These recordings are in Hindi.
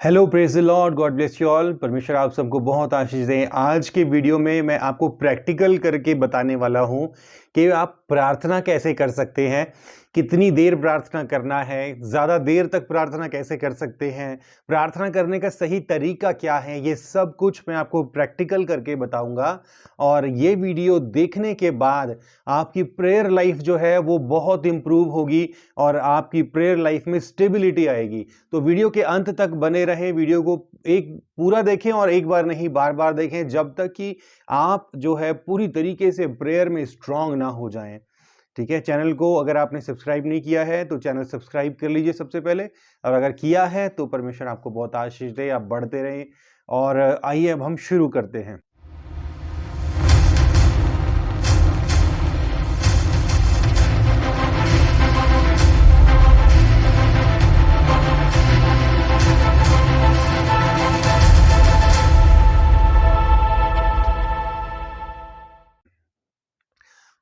Hello, praise the Lord, God bless you all. परमेश्वर आप सबको बहुत आशीष दें। आज के वीडियो में मैं आपको प्रैक्टिकल करके बताने वाला हूं कि आप प्रार्थना कैसे कर सकते हैं, कितनी देर प्रार्थना करना है, ज़्यादा देर तक प्रार्थना कैसे कर सकते हैं, प्रार्थना करने का सही तरीका क्या है, ये सब कुछ मैं आपको प्रैक्टिकल करके बताऊंगा। और ये वीडियो देखने के बाद आपकी प्रेयर लाइफ जो है वो बहुत इम्प्रूव होगी और आपकी प्रेयर लाइफ में स्टेबिलिटी आएगी। तो वीडियो के अंत तक बने रहें, वीडियो को एक पूरा देखें और एक बार नहीं बार बार देखें जब तक कि आप जो है पूरी तरीके से प्रेयर में स्ट्रांग ना हो जाएं। ठीक है, चैनल को अगर आपने सब्सक्राइब नहीं किया है तो चैनल सब्सक्राइब कर लीजिए सबसे पहले, और अगर किया है तो परमेश्वर आपको बहुत आशीष दे, आप बढ़ते रहें। और आइए अब हम शुरू करते हैं।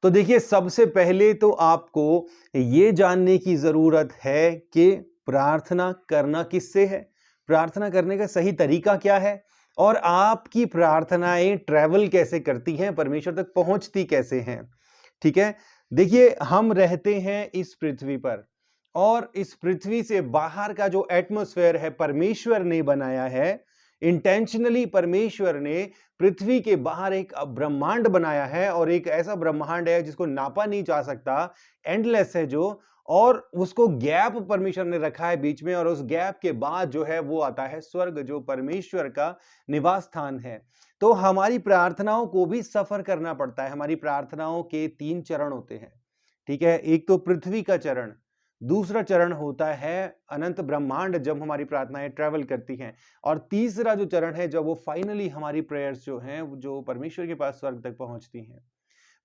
तो देखिए, सबसे पहले तो आपको ये जानने की जरूरत है कि प्रार्थना करना किससे है, प्रार्थना करने का सही तरीका क्या है, और आपकी प्रार्थनाएं ट्रैवल कैसे करती हैं, परमेश्वर तक पहुंचती कैसे हैं। ठीक है, देखिए, हम रहते हैं इस पृथ्वी पर, और इस पृथ्वी से बाहर का जो एटमॉस्फेयर है परमेश्वर ने बनाया है। इंटेंशनली परमेश्वर ने पृथ्वी के बाहर एक ब्रह्मांड बनाया है, और एक ऐसा ब्रह्मांड है जिसको नापा नहीं जा सकता, एंडलेस है जो, और उसको गैप परमेश्वर ने रखा है बीच में, और उस गैप के बाद जो है वो आता है स्वर्ग, जो परमेश्वर का निवास स्थान है। तो हमारी प्रार्थनाओं को भी सफर करना पड़ता है। हमारी प्रार्थनाओं के 3 चरण होते हैं। ठीक है, एक तो पृथ्वी का चरण, दूसरा चरण होता है अनंत ब्रह्मांड, जब हमारी प्रार्थनाएं ट्रैवल करती हैं, और तीसरा जो चरण है जब वो फाइनली हमारी प्रेयर्स जो हैं जो परमेश्वर के पास स्वर्ग तक पहुंचती हैं।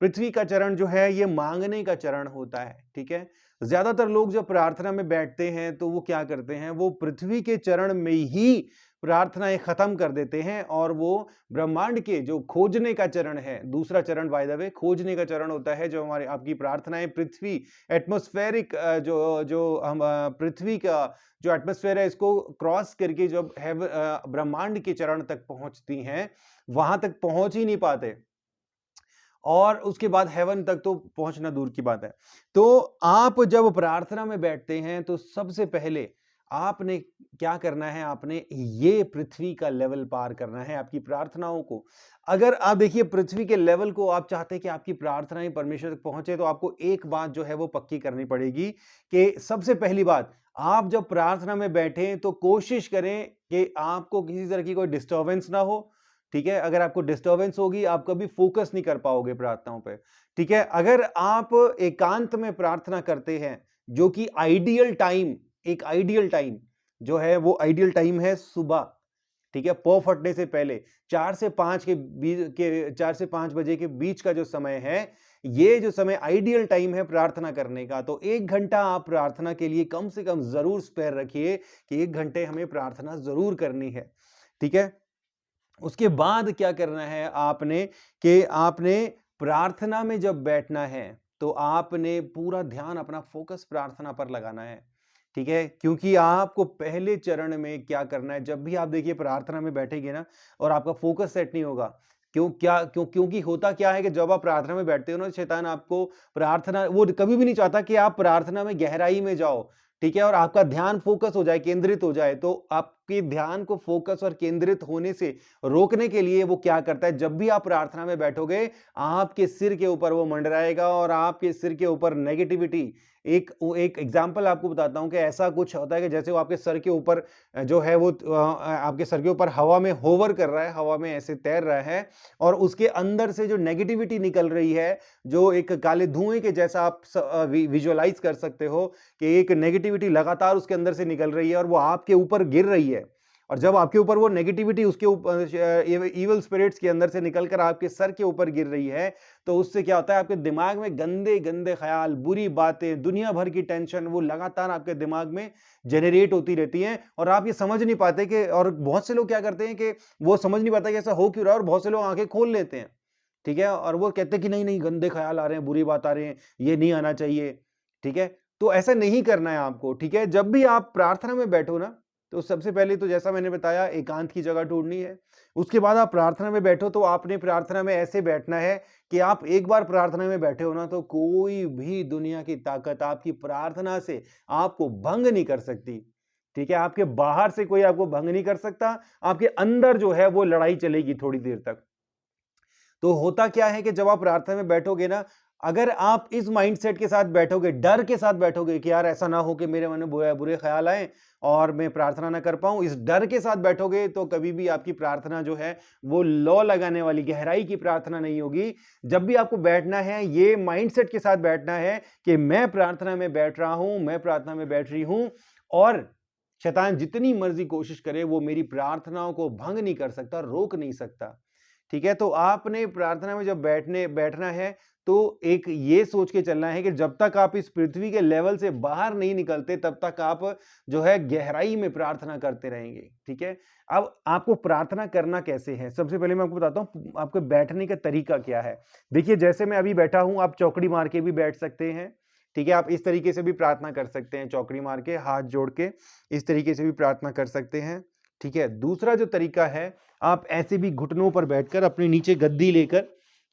पृथ्वी का चरण जो है ये मांगने का चरण होता है। ठीक है, ज्यादातर लोग जब प्रार्थना में बैठते हैं तो वो क्या करते हैं, वो पृथ्वी के चरण में ही प्रार्थनाएं खत्म कर देते हैं, और वो ब्रह्मांड के जो खोजने का चरण है, दूसरा चरण बाय द वे खोजने का चरण होता है, जो हमारी आपकी प्रार्थनाएं पृथ्वी एटमॉस्फेरिक जो जो हम पृथ्वी का जो एटमॉस्फेयर है इसको क्रॉस करके जब ब्रह्मांड के चरण तक पहुंचती हैं, वहां तक पहुंच ही नहीं पाते, और उसके बाद हेवन तक तो पहुंचना दूर की बात है। तो आप जब प्रार्थना में बैठते हैं तो सबसे पहले आपने क्या करना है, आपने ये पृथ्वी का लेवल पार करना है आपकी प्रार्थनाओं को। अगर आप देखिए पृथ्वी के लेवल को आप चाहते हैं कि आपकी प्रार्थनाएं परमेश्वर तक पहुंचे, तो आपको एक बात जो है वो पक्की करनी पड़ेगी कि सबसे पहली बात, आप जब प्रार्थना में बैठे तो कोशिश करें कि आपको किसी तरह की कोई डिस्टर्बेंस ना हो। ठीक है, अगर आपको डिस्टर्बेंस होगी आप कभी फोकस नहीं कर पाओगे प्रार्थनाओं पे। ठीक है, अगर आप एकांत में प्रार्थना करते हैं, जो कि आइडियल टाइम, एक आइडियल टाइम जो है वो आइडियल टाइम है सुबह। ठीक है, पौ फटने से पहले 4 से 5 के बीच के 4 से 5 बजे के बीच का जो समय है, ये जो समय आइडियल टाइम है प्रार्थना करने का। तो 1 घंटा आप प्रार्थना के लिए कम से कम जरूर स्पेयर रखिए कि 1 घंटे हमें प्रार्थना जरूर करनी है। ठीक है, उसके बाद क्या करना है आपने, कि आपने प्रार्थना में जब बैठना है तो आपने पूरा ध्यान, अपना फोकस प्रार्थना पर लगाना है। ठीक है, क्योंकि आपको पहले चरण में क्या करना है, जब भी आप देखिए प्रार्थना में बैठेंगे ना और आपका फोकस सेट नहीं होगा, क्योंकि होता क्या है कि जब आप प्रार्थना में बैठते हो ना, शैतान आपको प्रार्थना, वो कभी भी नहीं चाहता कि आप प्रार्थना में गहराई में जाओ। ठीक है, और आपका ध्यान फोकस हो जाए, केंद्रित हो जाए। तो आपके ध्यान को फोकस और केंद्रित होने से रोकने के लिए वो क्या करता है, जब भी आप प्रार्थना में बैठोगे आपके सिर के ऊपर वो मंडराएगा, और आपके सिर के ऊपर नेगेटिविटी, एक एक एग्जांपल आपको बताता हूं कि ऐसा कुछ होता है कि जैसे वो आपके सर के ऊपर जो है वो आपके सर के ऊपर हवा में होवर कर रहा है, हवा में ऐसे तैर रहा है, और उसके अंदर से जो नेगेटिविटी निकल रही है, जो एक काले धुएं के जैसा आप विजुअलाइज कर सकते हो कि एक नेगेटिविटी लगातार उसके अंदर से निकल रही है और वो आपके ऊपर गिर रही है। और जब आपके ऊपर वो नेगेटिविटी उसके ऊपर इविल स्पिरिट्स के अंदर से निकलकर आपके सर के ऊपर गिर रही है, तो उससे क्या होता है, आपके दिमाग में गंदे गंदे ख्याल, बुरी बातें, दुनिया भर की टेंशन वो लगातार आपके दिमाग में जनरेट होती रहती हैं, और आप ये समझ नहीं पाते कि, और बहुत से लोग क्या करते हैं कि वो समझ नहीं पाते कि ऐसा हो क्यों रहा है, और बहुत से लोग आंखें खोल लेते हैं। ठीक है, और वो कहते हैं कि नहीं नहीं, गंदे ख्याल आ रहे हैं, बुरी बात आ रही है, ये नहीं आना चाहिए। ठीक है, तो ऐसा नहीं करना है आपको। ठीक है, जब भी आप प्रार्थना में बैठो ना, तो सबसे पहले तो जैसा मैंने बताया एकांत की जगह ढूंढनी है। उसके बाद आप प्रार्थना में बैठो तो आपने प्रार्थना में ऐसे बैठना है कि आप एक बार प्रार्थना में बैठे हो ना तो कोई भी दुनिया की ताकत आपकी प्रार्थना से आपको भंग नहीं कर सकती। ठीक है, आपके बाहर से कोई आपको भंग नहीं कर सकता, आपके अंदर जो है वो लड़ाई चलेगी थोड़ी देर तक। तो होता क्या है कि जब आप प्रार्थना में बैठोगे ना, अगर आप इस माइंडसेट के साथ बैठोगे, डर के साथ बैठोगे कि यार ऐसा ना हो कि मेरे मन में बुरे बुरे ख्याल आए और मैं प्रार्थना ना कर पाऊं, इस डर के साथ बैठोगे तो कभी भी आपकी प्रार्थना जो है वो लौ लगाने वाली गहराई की प्रार्थना नहीं होगी। जब भी आपको बैठना है ये माइंडसेट के साथ बैठना है कि मैं प्रार्थना में बैठ रहा हूं, मैं प्रार्थना में बैठ रही हूं और शैतान जितनी मर्जी कोशिश करे वो मेरी प्रार्थनाओं को भंग नहीं कर सकता, रोक नहीं सकता। ठीक है, तो आपने प्रार्थना में जब बैठना है तो एक ये सोच के चलना है कि जब तक आप इस पृथ्वी के लेवल से बाहर नहीं निकलते तब तक आप जो है गहराई में प्रार्थना करते रहेंगे। ठीक है, अब आपको प्रार्थना करना कैसे है, सबसे पहले मैं आपको बताता हूँ आपके बैठने का तरीका क्या है। देखिए जैसे मैं अभी बैठा हूं, आप चौकड़ी मार के भी बैठ सकते हैं। ठीक है, आप इस तरीके से भी प्रार्थना कर सकते हैं, चौकड़ी मार के हाथ जोड़ के इस तरीके से भी प्रार्थना कर सकते हैं। ठीक है, दूसरा जो तरीका है, आप ऐसे भी घुटनों पर बैठकर अपने नीचे गद्दी लेकर,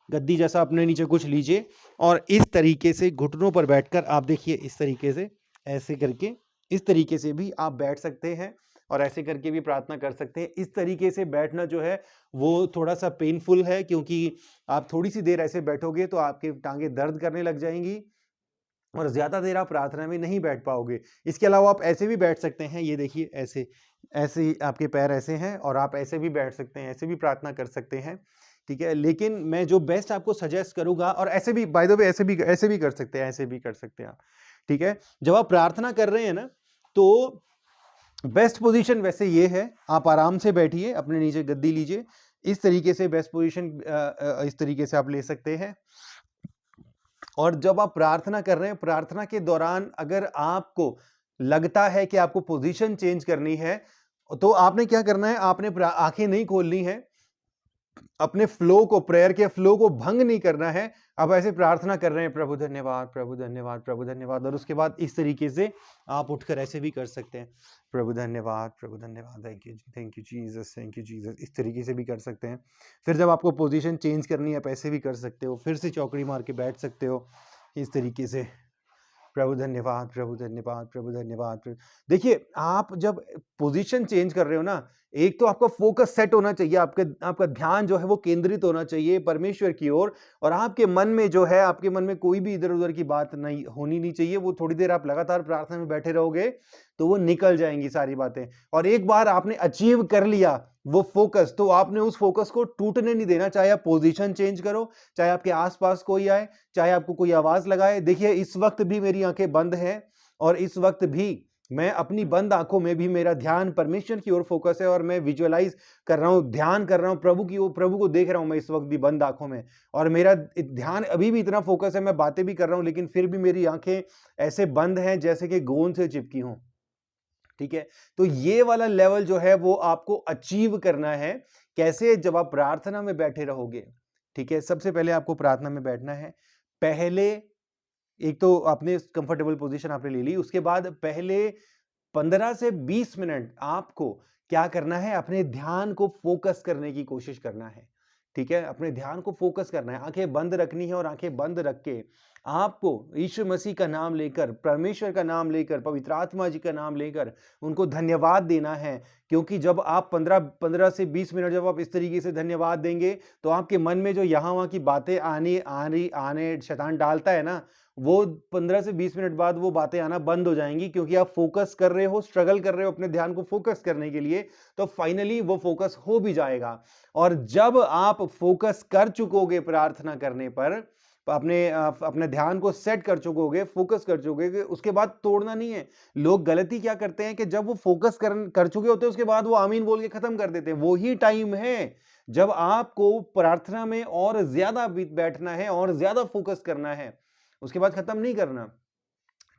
गद्दी जैसा अपने नीचे कुछ लीजिए और इस तरीके से घुटनों पर बैठकर आप देखिए इस तरीके से ऐसे करके इस तरीके से भी आप बैठ सकते हैं और ऐसे करके भी प्रार्थना कर सकते हैं। इस तरीके से बैठना जो है वो थोड़ा सा पेनफुल है क्योंकि आप थोड़ी सी देर ऐसे बैठोगे तो आपके टांगे दर्द करने लग जाएंगी और ज्यादा देर आप प्रार्थना में नहीं बैठ पाओगे। इसके अलावा आप ऐसे भी बैठ सकते हैं, ये देखिए ऐसे ऐसे आपके पैर ऐसे हैं और आप ऐसे भी बैठ सकते हैं, ऐसे भी प्रार्थना कर सकते हैं। ठीक है, लेकिन मैं जो बेस्ट आपको सजेस्ट करूंगा, और ऐसे भी बाय द वे ऐसे भी कर सकते हैं, ऐसे भी कर सकते हैं आप। ठीक है, जब आप प्रार्थना कर रहे हैं ना तो बेस्ट पोजीशन वैसे ये है, आप आराम से बैठिए, अपने नीचे गद्दी लीजिए, इस तरीके से बेस्ट पोजीशन इस तरीके से आप ले सकते हैं। और जब आप प्रार्थना कर रहे हैं, प्रार्थना के दौरान अगर आपको लगता है कि आपको पोजीशन चेंज करनी है तो आपने क्या करना है, आपने आंखें नहीं खोलनी है, अपने फ्लो को, प्रेयर के फ्लो को भंग नहीं करना है। आप ऐसे प्रार्थना कर रहे हैं, प्रभु धन्यवाद, प्रभु धन्यवाद, प्रभु धन्यवाद, और उसके बाद इस तरीके से आप उठकर ऐसे भी कर सकते हैं, प्रभु धन्यवाद, प्रभु धन्यवाद, thank you Jesus, thank you Jesus, इस तरीके से भी कर सकते हैं। फिर जब आपको पोजीशन चेंज करनी है आप ऐसे भी कर सकते हो, फिर से चौकड़ी मार के बैठ सकते हो इस तरीके से, प्रभु धन्यवाद, प्रभु धन्यवाद, प्रभु धन्यवाद। देखिए आप जब पोजीशन चेंज कर रहे हो ना, एक तो आपका फोकस सेट होना चाहिए, आपका ध्यान जो है वो केंद्रित होना चाहिए परमेश्वर की ओर, और आपके मन में जो है, आपके मन में कोई भी इधर उधर की बात नहीं होनी नहीं चाहिए। वो थोड़ी देर आप लगातार प्रार्थना में बैठे रहोगे तो वो निकल जाएंगी सारी बातें, और एक बार आपने अचीव कर लिया वो फोकस, तो आपने उस फोकस को टूटने नहीं देना, चाहे आप पोजीशन चेंज करो, चाहे आपके आसपास कोई आए, चाहे आपको कोई आवाज लगाए। देखिए इस वक्त भी मेरी आंखें बंद हैं और इस वक्त भी मैं अपनी बंद आंखों में भी मेरा ध्यान परमेश्वर की ओर फोकस है और मैं विजुअलाइज कर रहा हूं, ध्यान कर रहा हूं प्रभु की ओर, प्रभु को देख रहा हूं मैं इस वक्त भी बंद आंखों में, और मेरा ध्यान अभी भी इतना फोकस है, मैं बातें भी कर रहा हूं लेकिन फिर भी मेरी आंखें ऐसे बंद हैं जैसे कि गोंद से चिपकी हों। ठीक है, तो ये वाला लेवल जो है वो आपको अचीव करना है। कैसे? जब आप प्रार्थना में बैठे रहोगे। ठीक है, सबसे पहले आपको प्रार्थना में बैठना है। पहले एक तो आपने कंफर्टेबल पोजीशन आपने ले ली, उसके बाद पहले 15 से 20 मिनट आपको क्या करना है, अपने ध्यान को फोकस करने की कोशिश करना है। ठीक है, अपने ध्यान को फोकस करना है, आंखें बंद रखनी है और आंखें बंद रख के आपको यीशु मसीह का नाम लेकर, परमेश्वर का नाम लेकर, पवित्र आत्मा जी का नाम लेकर उनको धन्यवाद देना है। क्योंकि जब आप 15 से 20 मिनट जब आप इस तरीके से धन्यवाद देंगे तो आपके मन में जो यहाँ वहाँ की बातें आने शैतान डालता है ना, वो 15 से 20 मिनट बाद वो बातें आना बंद हो जाएंगी, क्योंकि आप फोकस कर रहे हो, स्ट्रगल कर रहे हो अपने ध्यान को फोकस करने के लिए, तो फाइनली वो फोकस हो भी जाएगा। और जब आप फोकस कर चुकोगे प्रार्थना करने पर, अपने ध्यान को सेट कर चुकोगे, फोकस कर चुकोगे, उसके बाद तोड़ना नहीं है। लोग गलती क्या करते हैं कि जब वो फोकस कर चुके होते हैं उसके बाद वो आमीन बोल के खत्म कर देते हैं। वो ही टाइम है जब आपको प्रार्थना में और ज्यादा बैठना है और ज्यादा फोकस करना है, उसके बाद खत्म नहीं करना।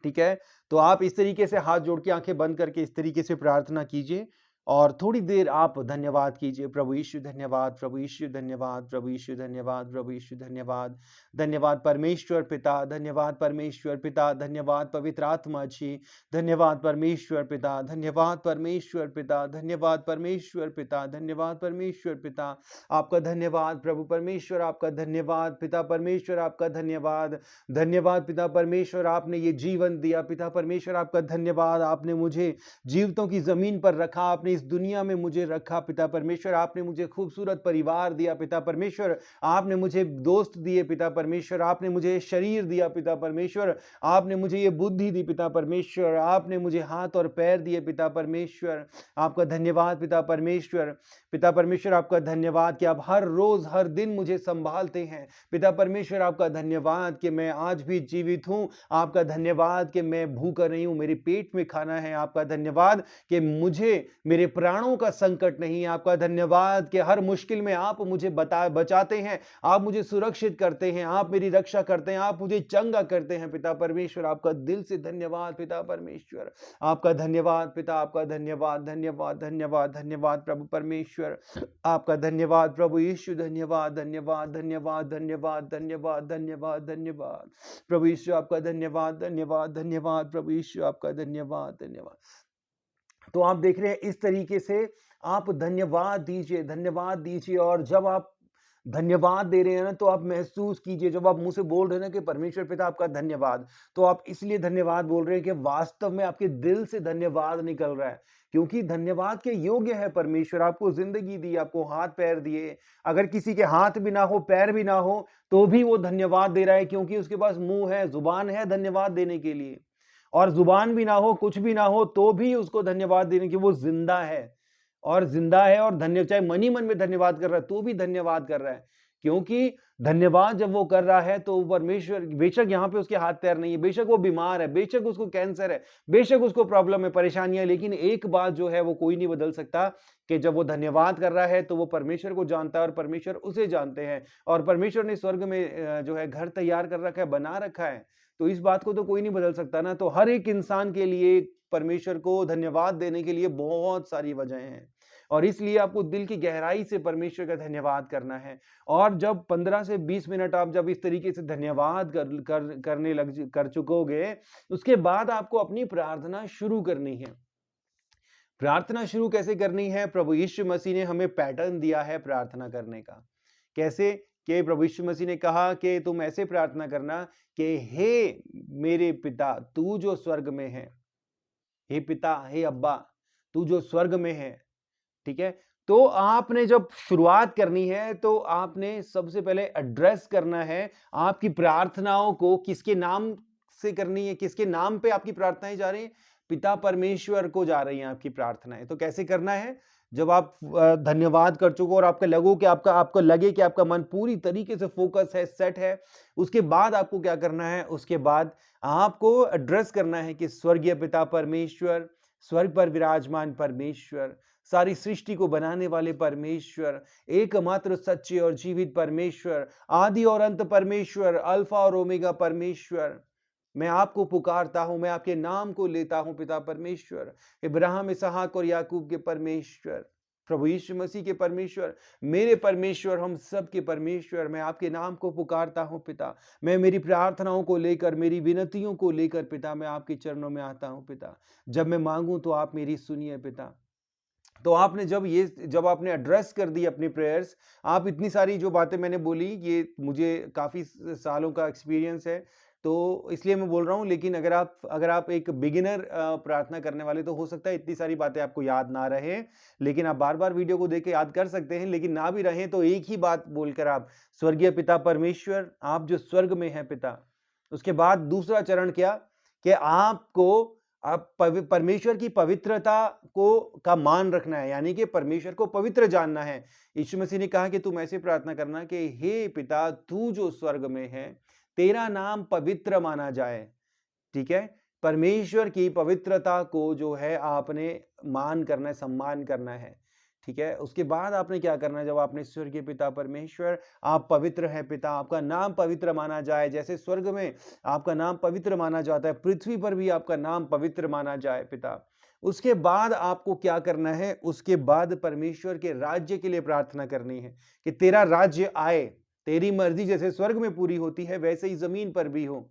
ठीक है, तो आप इस तरीके से हाथ जोड़ के आंखें बंद करके इस तरीके से प्रार्थना कीजिए और थोड़ी देर आप धन्यवाद कीजिए, प्रभु यीशु धन्यवाद, प्रभु यीशु धन्यवाद, प्रभु यीशु धन्यवाद, प्रभु यीशु धन्यवाद। धन्यवाद परमेश्वर पिता, धन्यवाद परमेश्वर पिता, धन्यवाद पवित्र आत्मा जी, धन्यवाद परमेश्वर पिता, धन्यवाद परमेश्वर पिता, धन्यवाद परमेश्वर पिता, धन्यवाद परमेश्वर पिता। आपका धन्यवाद प्रभु परमेश्वर, आपका धन्यवाद पिता परमेश्वर, आपका धन्यवाद। धन्यवाद पिता परमेश्वर, आपने ये जीवन दिया पिता परमेश्वर, आपका धन्यवाद। आपने मुझे जीवितों की जमीन पर रखा, आपने इस दुनिया में मुझे रखा पिता परमेश्वर। आपने मुझे खूबसूरत परिवार दिया पिता परमेश्वर, आपने मुझे दोस्त दिए पिता परमेश्वर, आपने मुझे शरीर दिया पिता परमेश्वर, आपने मुझे ये बुद्धि दी पिता परमेश्वर, आपने मुझे हाथ और पैर दिए पिता परमेश्वर। आपका धन्यवाद पिता परमेश्वर। पिता परमेश्वर आपका धन्यवाद कि आप हर रोज हर दिन मुझे संभालते हैं पिता परमेश्वर। आपका धन्यवाद कि मैं आज भी जीवित हूं, आपका धन्यवाद कि मैं भूखा नहीं हूं, मेरे पेट में खाना है, आपका धन्यवाद कि मुझे मेरे प्राणों का संकट नहीं, आपका धन्यवाद कि हर मुश्किल में आप मुझे बचाते हैं, आप मुझे सुरक्षित करते हैं, आप मेरी रक्षा करते हैं, आप मुझे चंगा करते हैं पिता परमेश्वर। आपका दिल से धन्यवाद पिता परमेश्वर, आपका धन्यवाद पिता, आपका धन्यवाद, धन्यवाद धन्यवाद धन्यवाद प्रभु परमेश्वर, आपका धन्यवाद प्रभु यीशु, धन्यवाद धन्यवाद धन्यवाद धन्यवाद धन्यवाद धन्यवाद धन्यवाद प्रभु यीशु, आपका धन्यवाद धन्यवाद धन्यवाद प्रभु यीशु, आपका धन्यवाद धन्यवाद। तो आप देख रहे हैं इस तरीके से आप धन्यवाद दीजिए, धन्यवाद दीजिए। और जब आप धन्यवाद दे रहे हैं ना, तो आप महसूस कीजिए, जब आप मुंह से बोल रहे हैं ना कि परमेश्वर पिता आपका धन्यवाद, तो आप इसलिए धन्यवाद बोल रहे हैं कि वास्तव में आपके दिल से धन्यवाद निकल रहा है, क्योंकि धन्यवाद के योग्य है परमेश्वर। आपको जिंदगी दी, आपको हाथ पैर दिए। अगर किसी के हाथ भी ना हो, पैर भी ना हो, तो भी वो धन्यवाद दे रहा है, क्योंकि उसके पास मुंह है, जुबान है धन्यवाद देने के लिए। और जुबान भी ना हो, कुछ भी ना हो, तो भी उसको धन्यवाद देने की, वो जिंदा है और जिंदा है और धन्य, चाहे मन ही मन में धन्यवाद कर रहा है तो भी धन्यवाद कर रहा है, क्योंकि धन्यवाद जब वो कर रहा है तो परमेश्वर, बेशक यहाँ पे उसके हाथ पैर नहीं है, बेशक वो बीमार है, बेशक उसको कैंसर है, बेशक उसको प्रॉब्लम है, परेशानियां, लेकिन एक बात जो है वो कोई नहीं बदल सकता कि जब वो धन्यवाद कर रहा है तो वो परमेश्वर को जानता है और परमेश्वर उसे जानते हैं। और परमेश्वर ने स्वर्ग में जो है घर तैयार कर रखा है, बना रखा है, तो इस बात को तो कोई नहीं बदल सकता ना। तो हर एक इंसान के लिए परमेश्वर को धन्यवाद देने के लिए बहुत सारी वजहें हैं, और इसलिए आपको दिल की गहराई से परमेश्वर का धन्यवाद करना है। और जब 15 से 20 मिनट आप जब इस तरीके से धन्यवाद करने कर चुकोगे, उसके बाद आपको अपनी प्रार्थना शुरू करनी है। प्रार्थना शुरू कैसे करनी है? प्रभु यीशु मसीह ने हमें पैटर्न दिया है प्रार्थना करने का। कैसे? कि प्रभु यीशु मसीह ने कहा कि तुम ऐसे प्रार्थना करना कि हे मेरे पिता तू जो स्वर्ग में है, हे पिता, हे अब्बा तू जो स्वर्ग में है, ठीक है। तो आपने जब शुरुआत करनी है तो आपने सबसे पहले एड्रेस करना है आपकी प्रार्थनाओं को, किसके नाम से करनी है, किसके नाम पे आपकी प्रार्थनाएं जा रही हैं? पिता परमेश्वर को जा रही हैं आपकी प्रार्थनाएं। तो कैसे करना है? जब आप धन्यवाद कर चुको और आपको लगे कि आपका मन पूरी तरीके से फोकस है, सेट है, उसके बाद आपको क्या करना है? उसके बाद आपको एड्रेस करना है कि स्वर्गीय पिता परमेश्वर, स्वर्ग पर विराजमान परमेश्वर, सारी सृष्टि को बनाने वाले परमेश्वर, एकमात्र सच्चे और जीवित परमेश्वर, आदि और अंत परमेश्वर, अल्फा और ओमेगा परमेश्वर, मैं आपको पुकारता हूं, मैं आपके नाम को लेता हूं पिता परमेश्वर, इब्राहिम, इसहाक और याकूब के परमेश्वर, प्रभु यीशु मसीह के परमेश्वर, मेरे परमेश्वर, हम सब के परमेश्वर, मैं आपके नाम को पुकारता हूं पिता। मैं मेरी प्रार्थनाओं को लेकर, मेरी विनतियों को लेकर पिता, मैं आपके चरणों में आता हूं पिता। जब मैं मांगूं तो आप मेरी सुनिए पिता। तो आपने जब आपने एड्रेस कर दी अपनी प्रेयर्स, आप इतनी सारी जो बातें मैंने बोली, ये मुझे काफ़ी सालों का एक्सपीरियंस है, तो इसलिए मैं बोल रहा हूँ। लेकिन अगर आप एक बिगिनर प्रार्थना करने वाले, तो हो सकता है इतनी सारी बातें आपको याद ना रहे, लेकिन आप बार-बार वीडियो को देख के याद कर सकते हैं। लेकिन ना भी रहें तो एक ही बात बोलकर आप, स्वर्गीय पिता परमेश्वर, आप जो स्वर्ग में हैं पिता। उसके बाद दूसरा चरण क्या? कि आपको परमेश्वर की पवित्रता का मान रखना है, यानी कि परमेश्वर को पवित्र जानना है। यीशु मसीह ने कहा कि तुम ऐसे प्रार्थना करना कि हे पिता तू जो स्वर्ग में है, तेरा नाम पवित्र माना जाए, ठीक है। परमेश्वर की पवित्रता को जो है आपने मान करना है, सम्मान करना है, ठीक है। उसके बाद आपने क्या करना है? जब आपने स्वर्गीय पिता परमेश्वर, आप पवित्र हैं पिता, आपका नाम पवित्र माना जाए, जैसे स्वर्ग में आपका नाम पवित्र माना जाता है, पृथ्वी पर भी आपका नाम पवित्र माना जाए पिता। उसके बाद आपको क्या करना है, उसके बाद परमेश्वर के राज्य के लिए प्रार्थना करनी है कि तेरा राज्य आए, तेरी मर्जी जैसे स्वर्ग में पूरी होती है वैसे ही जमीन पर भी हो।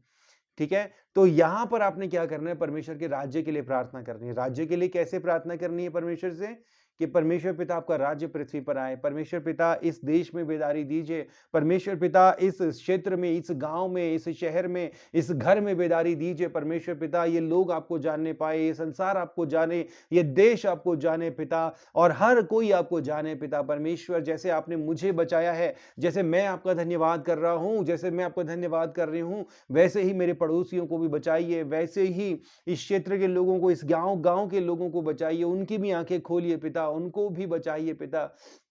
ठीक है, तो यहां पर आपने क्या करना है, परमेश्वर के राज्य के लिए प्रार्थना करनी है। राज्य के लिए कैसे प्रार्थना करनी है परमेश्वर से, कि परमेश्वर पिता आपका राज्य पृथ्वी पर आए, परमेश्वर पिता इस देश में बेदारी दीजिए, परमेश्वर पिता इस क्षेत्र में, इस गांव में, इस शहर में, इस घर में बेदारी दीजिए। परमेश्वर पिता ये लोग आपको जानने पाए, ये संसार आपको जाने, ये देश आपको जाने पिता, और हर कोई आपको जाने पिता। परमेश्वर जैसे आपने मुझे बचाया है, जैसे मैं आपका धन्यवाद कर रहा हूं, जैसे मैं आपका धन्यवाद कर रही हूं, वैसे ही मेरे पड़ोसियों को भी बचाइए, वैसे ही इस क्षेत्र के लोगों को, इस गांव के लोगों को बचाइए, उनकी भी आंखें खोलिए पिता, उनको भी बचाइए पिता,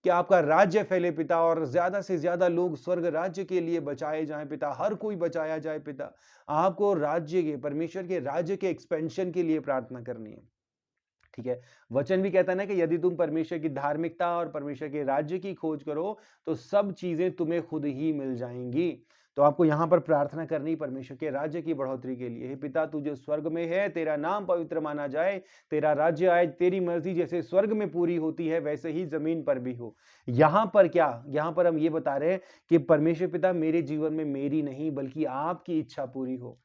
कि आपका राज्य फैले पिता, और ज्यादा से ज्यादा लोग स्वर्ग राज्य के लिए बचाए जाएं पिता, हर कोई बचाया जाए पिता। आपको राज्य के, परमेश्वर के राज्य के एक्सपेंशन के लिए प्रार्थना करनी है। ठीक है, वचन भी कहता है ना कि यदि तुम परमेश्वर की धार्मिकता और परमेश्वर के राज्य की खोज करो तो सब चीजें तुम्हें खुद ही मिल जाएंगी। तो आपको यहां पर प्रार्थना करनी परमेश्वर के राज्य की बढ़ोतरी के लिए। हे पिता, तू जो स्वर्ग में है, तेरा नाम पवित्र माना जाए, तेरा राज्य आए, तेरी मर्जी जैसे स्वर्ग में पूरी होती है वैसे ही जमीन पर भी हो। यहां पर क्या, यहां पर हम ये बता रहे हैं कि परमेश्वर पिता मेरे जीवन में मेरी नहीं बल्कि आपकी इच्छा पूरी हो।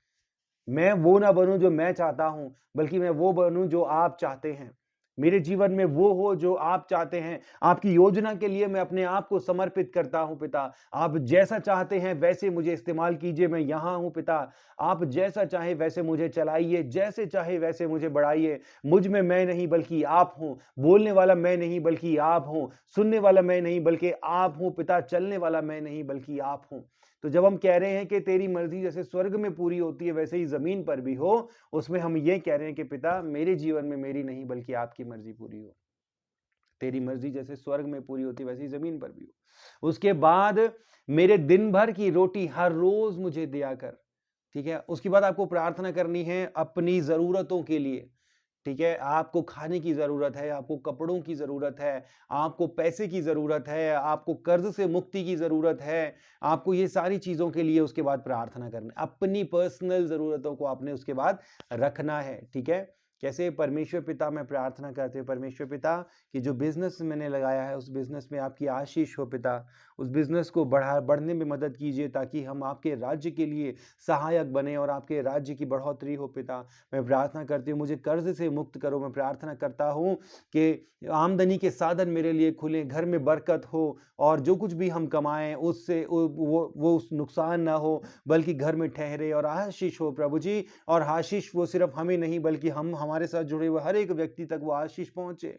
मैं वो ना बनूं जो मैं चाहता हूं, बल्कि मैं वो बनूं जो आप चाहते हैं। मेरे जीवन में वो हो जो आप चाहते हैं। आपकी योजना के लिए मैं अपने आप को समर्पित करता हूं पिता। आप जैसा चाहते हैं वैसे मुझे इस्तेमाल कीजिए, मैं यहां हूं पिता। आप जैसा चाहे वैसे मुझे चलाइए, जैसे चाहे वैसे मुझे बढ़ाइए। मुझ में मैं नहीं बल्कि आप हूं, बोलने वाला मैं नहीं बल्कि आप हूं, सुनने वाला मैं नहीं बल्कि आप हूं पिता, चलने वाला मैं नहीं बल्कि आप हूं। तो जब हम कह रहे हैं कि तेरी मर्जी जैसे स्वर्ग में पूरी होती है वैसे ही जमीन पर भी हो, उसमें हम ये कह रहे हैं कि पिता, मेरे जीवन में मेरी नहीं बल्कि आपकी मर्जी पूरी हो। तेरी मर्जी जैसे स्वर्ग में पूरी होती है वैसे ही जमीन पर भी हो। उसके बाद मेरे दिन भर की रोटी हर रोज मुझे दिया कर। ठीक है, उसके बाद आपको प्रार्थना करनी है अपनी जरूरतों के लिए। ठीक है, आपको खाने की जरूरत है, आपको कपड़ों की जरूरत है, आपको पैसे की जरूरत है, आपको कर्ज से मुक्ति की जरूरत है, आपको ये सारी चीजों के लिए उसके बाद प्रार्थना करना है। अपनी पर्सनल जरूरतों को आपने उसके बाद रखना है। ठीक है, कैसे, परमेश्वर पिता मैं प्रार्थना करते हैं, परमेश्वर पिता कि जो बिजनेस मैंने लगाया है उस बिजनेस में आपकी आशीष हो पिता, उस बिजनेस को बढ़ने में मदद कीजिए ताकि हम आपके राज्य के लिए सहायक बने और आपके राज्य की बढ़ोतरी हो पिता। मैं प्रार्थना करती हूँ मुझे कर्ज से मुक्त करो। मैं प्रार्थना करता हूँ कि आमदनी के साधन मेरे लिए खुलें, घर में बरकत हो, और जो कुछ भी हम कमाएं उससे वो उस नुकसान ना हो, बल्कि घर में ठहरे और आशीष हो प्रभु जी। और आशीष वो सिर्फ हमें नहीं बल्कि हम हमारे साथ जुड़े हुए हर एक व्यक्ति तक वो आशीष पहुंचे।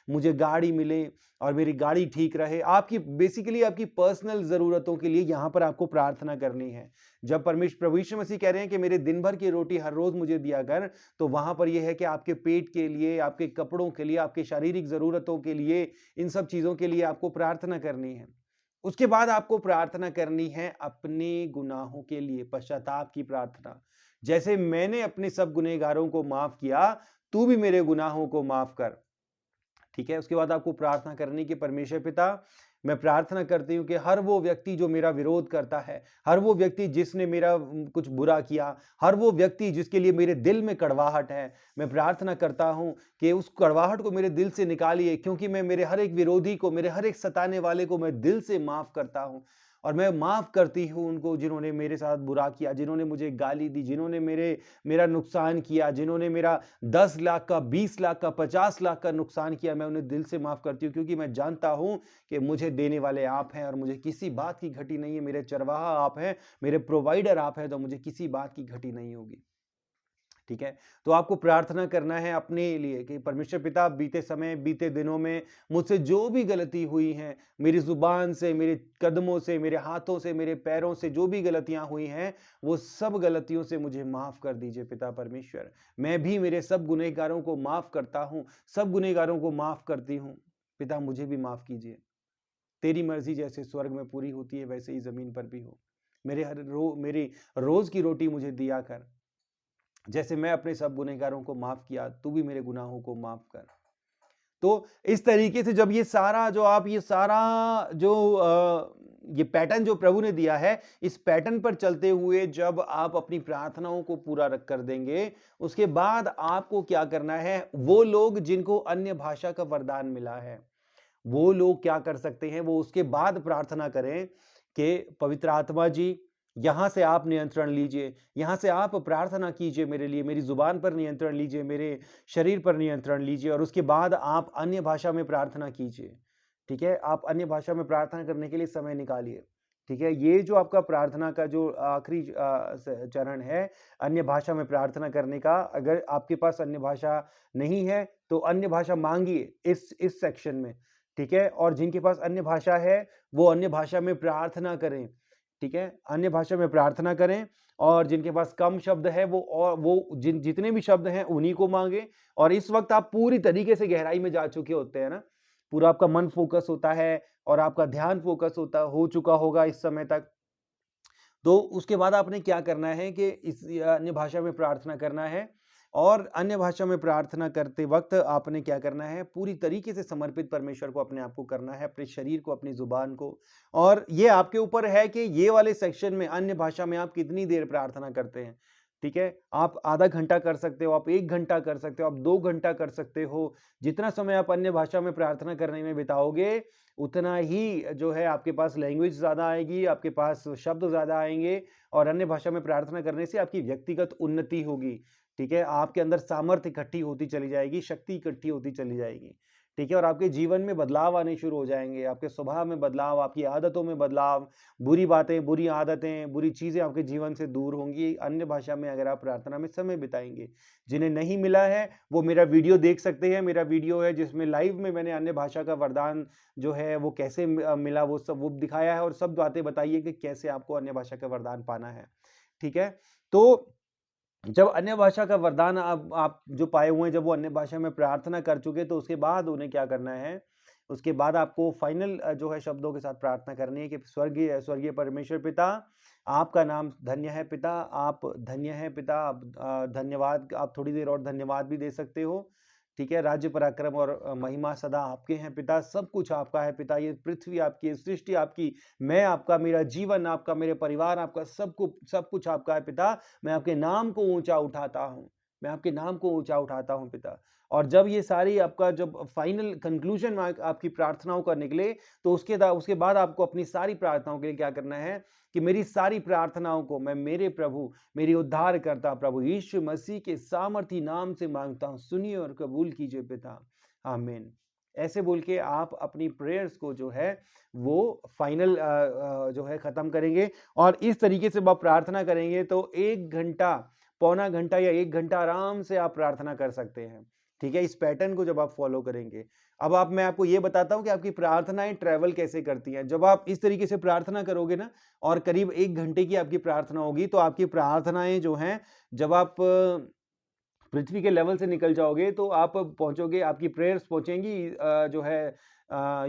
मुझे गाड़ी मिले और मेरी गाड़ी ठीक रहे। आपकी बेसिकली आपकी पर्सनल जरूरतों के लिए यहां पर आपको प्रार्थना करनी है। जब परमेश्वर प्रभु यीशु मसीह कह रहे हैं कि मेरे दिन भर की रोटी हर रोज मुझे दिया कर, तो वहां पर यह है कि आपके पेट के लिए, आपके कपड़ों के लिए, आपके शारीरिक जरूरतों के लिए, इन सब चीजों के लिए आपको प्रार्थना करनी है। उसके बाद आपको प्रार्थना करनी है अपने गुनाहों के लिए, पश्चाताप की प्रार्थना। जैसे मैंने अपने सब गुनहगारों को माफ किया, तू भी मेरे गुनाहों को माफ कर। ठीक है, उसके बाद आपको प्रार्थना करनी कि परमेश्वर पिता, मैं प्रार्थना करती हूँ कि हर वो व्यक्ति जो मेरा विरोध करता है, हर वो व्यक्ति जिसने मेरा कुछ बुरा किया, हर वो व्यक्ति जिसके लिए मेरे दिल में कड़वाहट है, मैं प्रार्थना करता हूँ कि उस कड़वाहट को मेरे दिल से निकालिए, क्योंकि मैं मेरे हर एक विरोधी को, मेरे हर एक सताने वाले को मैं दिल से माफ करता हूँ। और मैं माफ करती हूँ उनको जिन्होंने मेरे साथ बुरा किया, जिन्होंने मुझे गाली दी, जिन्होंने मेरा नुकसान किया, जिन्होंने मेरा 10 लाख का, 20 लाख का, 50 लाख का नुकसान किया। मैं उन्हें दिल से माफ करती हूँ, क्योंकि मैं जानता हूँ कि मुझे देने वाले आप हैं और मुझे किसी बात की घटी नहीं है। मेरे चरवाहा आप हैं, मेरे प्रोवाइडर आप हैं, तो मुझे किसी बात की घटी नहीं होगी। ठीक है, तो आपको प्रार्थना करना है अपने लिए कि परमेश्वर पिता, बीते समय, बीते दिनों में मुझसे जो भी गलती हुई हैं, मेरी जुबान से, मेरे कदमों से, मेरे हाथों से, मेरे पैरों से जो भी गलतियां हुई हैं, वो सब गलतियों से मुझे माफ कर दीजिए पिता परमेश्वर। मैं भी मेरे सब गुनहगारों को माफ करता हूं, सब गुनहगारों को माफ करती हूं पिता, मुझे भी माफ कीजिए। तेरी मर्जी जैसे स्वर्ग में पूरी होती है वैसे ही जमीन पर भी हो। मेरी रोज की रोटी मुझे दिया कर। जैसे मैं अपने सब गुनहगारों को माफ किया, तू भी मेरे गुनाहों को माफ कर। तो इस तरीके से जब ये सारा जो ये पैटर्न जो प्रभु ने दिया है, इस पैटर्न पर चलते हुए जब आप अपनी प्रार्थनाओं को पूरा रख कर देंगे, उसके बाद आपको क्या करना है, वो लोग जिनको अन्य भाषा का वरदान मिला है, वो लोग क्या कर सकते हैं, वो उसके बाद प्रार्थना करें कि पवित्र आत्मा जी, यहाँ से आप नियंत्रण लीजिए, यहाँ से आप प्रार्थना कीजिए मेरे लिए, मेरी जुबान पर नियंत्रण लीजिए, मेरे शरीर पर नियंत्रण लीजिए, और उसके बाद आप अन्य भाषा में प्रार्थना कीजिए। ठीक है, आप अन्य भाषा में प्रार्थना करने के लिए समय निकालिए। ठीक है, ये जो आपका प्रार्थना का जो आखिरी चरण है, अन्य भाषा में प्रार्थना करने का, अगर आपके पास अन्य भाषा नहीं है तो अन्य भाषा मांगिए इस सेक्शन में। ठीक है, और जिनके पास अन्य भाषा है वो अन्य भाषा में प्रार्थना करें। ठीक है, अन्य भाषा में प्रार्थना करें, और जिनके पास कम शब्द है वो जितने भी शब्द हैं उन्हीं को मांगे। और इस वक्त आप पूरी तरीके से गहराई में जा चुके होते हैं ना, पूरा आपका मन फोकस होता है और आपका ध्यान फोकस हो चुका होगा इस समय तक। तो उसके बाद आपने क्या करना है कि इस अन्य भाषा में प्रार्थना करना है, और अन्य भाषा में प्रार्थना करते वक्त आपने क्या करना है, पूरी तरीके से समर्पित परमेश्वर को अपने आप को करना है, अपने शरीर को, अपनी जुबान को। और ये आपके ऊपर है कि ये वाले सेक्शन में अन्य भाषा में आप कितनी देर प्रार्थना करते हैं। ठीक है, आप आधा घंटा कर सकते हो, आप 1 घंटा कर सकते हो, आप 2 घंटा कर सकते हो। जितना समय आप अन्य भाषा में प्रार्थना करने में बिताओगे, उतना ही जो है आपके पास लैंग्वेज ज़्यादा आएगी, आपके पास शब्द ज़्यादा आएँगे, और अन्य भाषा में प्रार्थना करने से आपकी व्यक्तिगत उन्नति होगी। ठीक है, आपके अंदर सामर्थ्य इकट्ठी होती चली जाएगी, शक्ति इकट्ठी होती चली जाएगी। ठीक है, और आपके जीवन में बदलाव आने शुरू हो जाएँगे, आपके स्वभाव में बदलाव, आपकी आदतों में बदलाव, बुरी बातें, बुरी आदतें, बुरी चीज़ें आपके जीवन से दूर होंगी, अन्य भाषा में अगर आप प्रार्थना में समय बिताएँगे। जिन्हें नहीं मिला है, वो मेरा वीडियो देख सकते हैं, मेरा वीडियो है जिसमें लाइव में मैंने अन्य भाषा का वरदान जो है वो कैसे मिला, वो दिखाया है, और सब बातें बताई है कि कैसे आपको अन्य भाषा का वरदान पाना है। ठीक है? तो जब अन्य भाषा का वरदान आप जो पाए हुए हैं, जब वो अन्य भाषा में प्रार्थना कर चुके, तो उसके बाद उन्हें क्या करना है, उसके बाद आपको फाइनल जो है शब्दों के साथ प्रार्थना करनी है कि स्वर्गीय स्वर्गीय परमेश्वर पिता, आपका नाम धन्य है पिता, आप धन्य हैं पिता, आप धन्यवाद, आप थोड़ी देर और धन्यवाद भी दे सकते हो। ठीक है, राज्य पराक्रम और महिमा सदा आपके हैं पिता, सब कुछ आपका है पिता, ये पृथ्वी आपकी है, सृष्टि आपकी, मैं आपका, मेरा जीवन आपका, मेरे परिवार आपका, सब कुछ आपका है पिता। मैं आपके नाम को ऊंचा उठाता हूँ, मैं आपके नाम को ऊंचा उठाता हूँ पिता। और जब ये सारी आपका जब फाइनल कंक्लूजन आपकी प्रार्थनाओं का निकले, तो उसके बाद आपको अपनी सारी प्रार्थनाओं के लिए क्या करना है कि मेरी सारी प्रार्थनाओं को मैं मेरे प्रभु, मेरी उद्धारकर्ता प्रभु यीशु मसीह के सामर्थी नाम से मांगता हूँ, सुनिए और कबूल कीजिए पिता, आमीन। ऐसे बोल के आप अपनी प्रेयर्स को जो है वो फाइनल जो है खत्म करेंगे। और इस तरीके से जब आप प्रार्थना करेंगे तो 1 घंटा, पौना घंटा या 1 घंटा आराम से आप प्रार्थना कर सकते हैं। ठीक है, इस पैटर्न को जब आप फॉलो करेंगे। अब मैं आपको ये बताता हूँ कि आपकी प्रार्थनाएं ट्रैवल कैसे करती हैं। जब आप इस तरीके से प्रार्थना करोगे ना, और करीब 1 घंटे की आपकी प्रार्थना होगी, तो आपकी प्रार्थनाएं जो हैं, जब आप पृथ्वी के लेवल से निकल जाओगे, तो आप पहुंचोगे, आपकी प्रेयर्स पहुंचेंगी जो है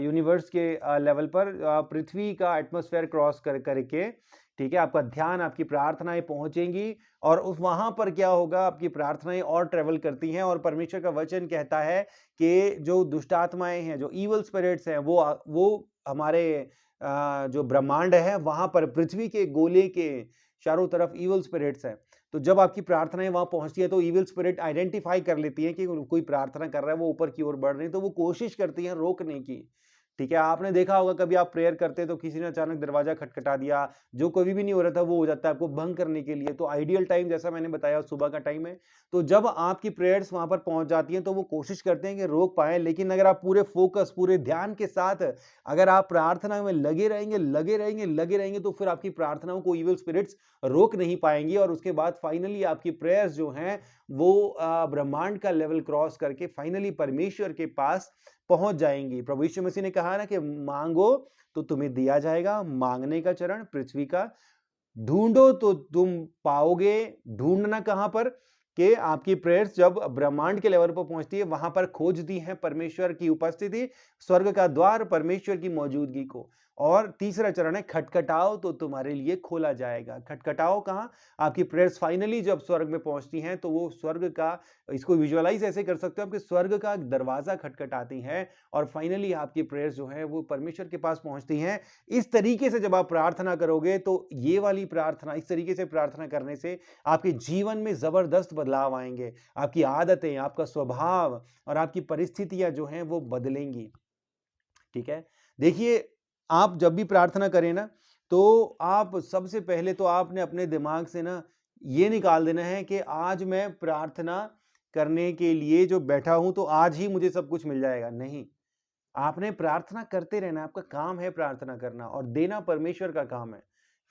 यूनिवर्स के लेवल पर, पृथ्वी का एटमॉस्फेयर क्रॉस करके। ठीक है, आपका ध्यान, आपकी प्रार्थनाएं पहुंचेंगी, और उस वहां पर क्या होगा, आपकी प्रार्थनाएं और ट्रेवल करती हैं। और परमेश्वर का वचन कहता है कि जो दुष्ट आत्माएं हैं, जो इवल स्पिरिट्स हैं, वो हमारे जो ब्रह्मांड है वहां पर, पृथ्वी के गोले के चारों तरफ इवल स्पिरिट्स हैं। तो जब आपकी प्रार्थनाएं वहां पहुंचती है, तो इविल स्पिरिट आइडेंटिफाई कर लेती है कि कोई प्रार्थना कर रहा है, वो ऊपर की ओर बढ़ रहे हैं, तो वो कोशिश करती है रोकने की। ठीक है, आपने देखा होगा कभी आप प्रेयर करते तो किसी ने अचानक दरवाजा खटखटा दिया, जो कभी भी नहीं हो रहा था वो हो जाता है आपको भंग करने के लिए। तो आइडियल टाइम, जैसा मैंने बताया, सुबह का टाइम है। तो जब आपकी प्रेयर्स वहां पर पहुंच जाती हैं, तो वो कोशिश करते हैं कि रोक पाए। लेकिन अगर आप पूरे फोकस, पूरे ध्यान के साथ अगर आप प्रार्थना में लगे रहेंगे, तो फिर आपकी प्रार्थनाओं को इविल स्पिरिट्स रोक नहीं पाएंगी। और उसके बाद फाइनली आपकी प्रेयर्स जो हैं वो ब्रह्मांड का लेवल क्रॉस करके फाइनली परमेश्वर के पास पहुंच जाएंगी। प्रभु यीशु मसीह ने कहा ना कि मांगो तो तुम्हें दिया जाएगा, मांगने का चरण पृथ्वी का, ढूंढो तो तुम पाओगे। ढूंढना कहां पर, कि आपकी प्रेयर्स जब ब्रह्मांड के लेवल पर पहुंचती है, वहां पर खोजती है परमेश्वर की उपस्थिति, स्वर्ग का द्वार, परमेश्वर की मौजूदगी को। और तीसरा चरण है खटखटाओ तो तुम्हारे लिए खोला जाएगा। खटखटाओ कहाँ? आपकी प्रेयर्स फाइनली जब स्वर्ग में पहुँचती हैं, तो वो स्वर्ग का, इसको विजुअलाइज़ ऐसे कर सकते हो आप कि स्वर्ग का दरवाज़ा खटखटाती हैं और फाइनली आपकी प्रेयर्स जो हैं वो परमेश्वर के पास पहुँचती हैं। इस तरीके से जब आप प्रार्थना करोगे तो ये वाली प्रार्थना, इस तरीके से प्रार्थना करने से आपके जीवन में ज़बरदस्त बदलाव आएँगे। आपकी आदतें, आपका स्वभाव और आपकी परिस्थितियाँ जो हैं वो बदलेंगी। ठीक है? देखिए, आप जब भी प्रार्थना करें ना, तो आप सबसे पहले तो आपने अपने दिमाग से ना ये निकाल देना है कि आज मैं प्रार्थना करने के लिए जो बैठा हूँ, तो आज ही मुझे सब कुछ मिल जाएगा। नहीं, आपने प्रार्थना करते रहना है, आपका काम है प्रार्थना करना और देना परमेश्वर का काम है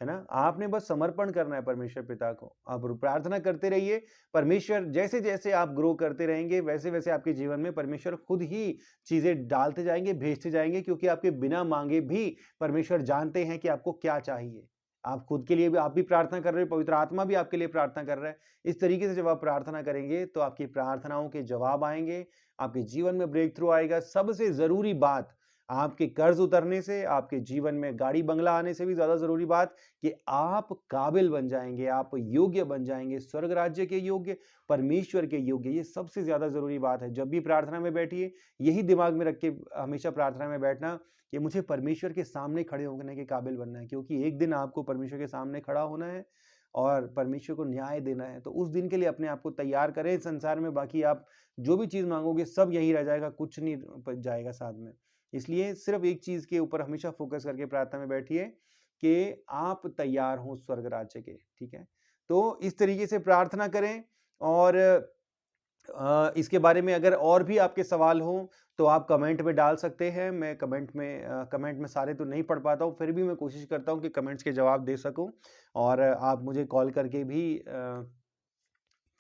ना? आपने बस समर्पण करना है परमेश्वर पिता को। आप प्रार्थना करते रहिए, परमेश्वर जैसे-जैसे आप ग्रो करते रहेंगे, वैसे-वैसे आपके जीवन में परमेश्वर खुद ही चीज़ें डालते जाएँगे, भेजते जाएँगे क्योंकि आपके बिना माँगे भी परमेश्वर जानते हैं कि आपको क्या चाहिए। आप खुद के लिए भी आप भी प्रार्थना कर रहे हो, पवित्र आत्मा भी आपके लिए प्रार्थना कर रहा है। इस तरीके से जब आप प्रार्थना करेंगे, तो आपकी प्रार्थनाओं के जवाब आएँगे, आपके जीवन में ब्रेक थ्रू आएगा। सबसे ज़रूरी बात, आपके कर्ज़ उतरने से, आपके जीवन में गाड़ी बंगला आने से भी ज़्यादा ज़रूरी बात कि आप काबिल बन जाएँगे, आप योग्य बन जाएँगे, स्वर्ग राज्य के योग्य, परमेश्वर के योग्य। ये सबसे ज़्यादा ज़रूरी बात है। जब भी प्रार्थना में बैठिए, यही दिमाग में रख के हमेशा प्रार्थना में बैठना कि मुझे परमेश्वर के सामने खड़े होने के काबिल बनना है, क्योंकि एक दिन आपको परमेश्वर के सामने खड़ा होना है और परमेश्वर को न्याय देना है। तो उस दिन के लिए अपने आप को तैयार करें। इस संसार में बाकी आप जो भी चीज़ माँगोगे सब यहीं रह जाएगा, कुछ नहीं जाएगा साथ में। इसलिए सिर्फ़ एक चीज़ के ऊपर हमेशा फ़ोकस करके प्रार्थना में बैठिए कि आप तैयार हों स्वर्ग राज्य के, ठीक है? तो इस तरीके से प्रार्थना करें और इसके बारे में अगर और भी आपके सवाल हों, तो आप कमेंट में डाल सकते हैं। मैं कमेंट में सारे तो नहीं पढ़ पाता हूँ, फिर भी मैं कोशिश करता हूँ कि कमेंट्स के जवाब दे सकूँ और आप मुझे कॉल करके भी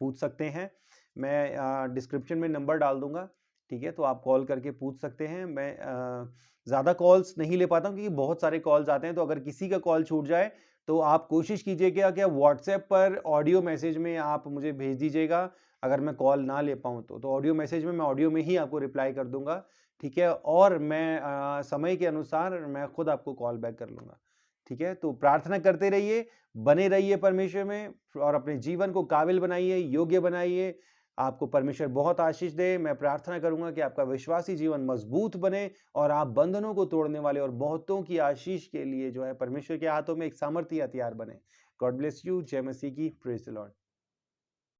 पूछ सकते हैं। मैं डिस्क्रिप्शन में नंबर डाल दूँगा, ठीक है? तो आप कॉल करके पूछ सकते हैं। मैं ज़्यादा कॉल्स नहीं ले पाता हूँ क्योंकि बहुत सारे कॉल्स आते हैं, तो अगर किसी का कॉल छूट जाए, तो आप कोशिश कीजिएगा कि व्हाट्सएप पर ऑडियो मैसेज में आप मुझे भेज दीजिएगा, अगर मैं कॉल ना ले पाऊँ तो। तो ऑडियो मैसेज में मैं ऑडियो में ही आपको रिप्लाई कर दूँगा, ठीक है? और मैं समय के अनुसार मैं खुद आपको कॉल बैक कर लूँगा, ठीक है? तो प्रार्थना करते रहिए, बने रहिए परमेश्वर में और अपने जीवन को काबिल बनाइए, योग्य बनाइए। आपको परमेश्वर बहुत आशीष दे। मैं प्रार्थना करूँगा कि आपका विश्वासी जीवन मज़बूत बने और आप बंधनों को तोड़ने वाले और बहुतों की आशीष के लिए जो है परमेश्वर के हाथों में एक सामर्थी हथियार बने। God bless you. जय मसीह की। Praise the Lord.